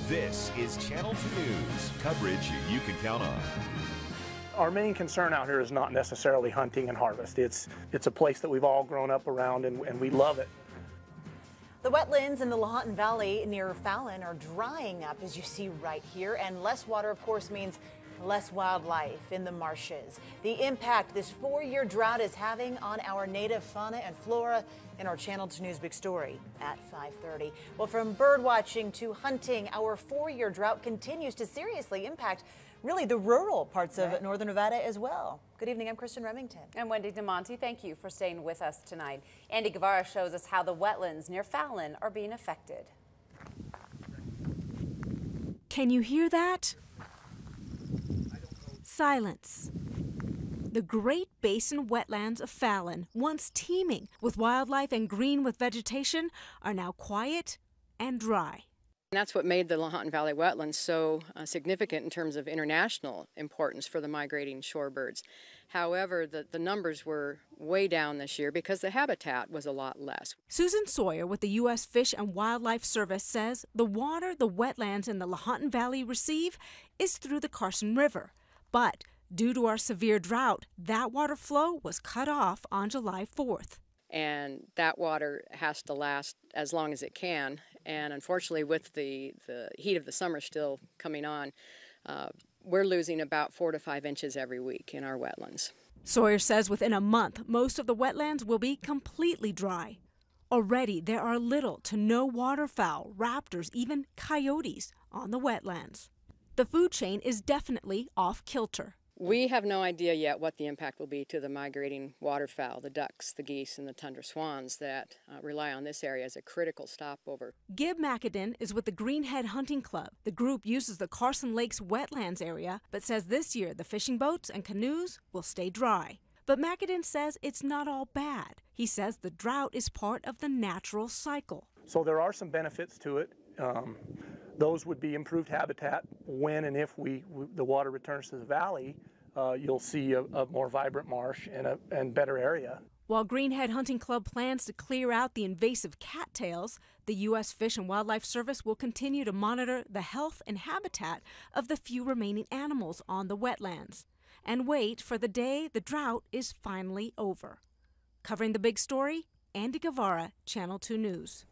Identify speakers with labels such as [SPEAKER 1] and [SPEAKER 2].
[SPEAKER 1] This is Channel 2 News, coverage you can count on.
[SPEAKER 2] Our main concern out here is not necessarily hunting and harvest. It's a place that we've all grown up around and we love it.
[SPEAKER 3] The wetlands in the Lahontan Valley near Fallon are drying up, as you see right here, and less water, of course, means less wildlife in the marshes. The impact this 4-year drought is having on our native fauna and flora in our Channel 2 News Big Story at 5:30. Well, from bird watching to hunting, our 4-year drought continues to seriously impact really the rural parts of northern Nevada as well. Good evening, I'm Kristen Remington.
[SPEAKER 4] And Wendy DeMonte, thank you for staying with us tonight. Andy Guevara shows us how the wetlands near Fallon are being affected.
[SPEAKER 5] Can you hear that? Silence. The Great Basin wetlands of Fallon, once teeming with wildlife and green with vegetation, are now quiet and dry.
[SPEAKER 6] That's what made the Lahontan Valley wetlands so significant in terms of international importance for the migrating shorebirds. However, the numbers were way down this year because the habitat was a lot less.
[SPEAKER 5] Susan Sawyer with the U.S. Fish and Wildlife Service says the water the wetlands in the Lahontan Valley receive is through the Carson River. But due to our severe drought, that water flow was cut off on July 4th.
[SPEAKER 6] And that water has to last as long as it can. And unfortunately, with the heat of the summer still coming on, we're losing about 4 to 5 inches every week in our wetlands.
[SPEAKER 5] Sawyer says within a month, most of the wetlands will be completely dry. Already, there are little to no waterfowl, raptors, even coyotes on the wetlands. The food chain is definitely off kilter.
[SPEAKER 6] We have no idea yet what the impact will be to the migrating waterfowl, the ducks, the geese, and the tundra swans that rely on this area as a critical stopover.
[SPEAKER 5] Gib McAdin is with the Greenhead Hunting Club. The group uses the Carson Lakes wetlands area, but says this year the fishing boats and canoes will stay dry. But McAdin says it's not all bad. He says the drought is part of the natural cycle.
[SPEAKER 2] So there are some benefits to it. Those would be improved habitat. When and if the water returns to the valley, you'll see a more vibrant marsh and better area.
[SPEAKER 5] While Greenhead Hunting Club plans to clear out the invasive cattails, the U.S. Fish and Wildlife Service will continue to monitor the health and habitat of the few remaining animals on the wetlands and wait for the day the drought is finally over. Covering the big story, Andy Guevara, Channel 2 News.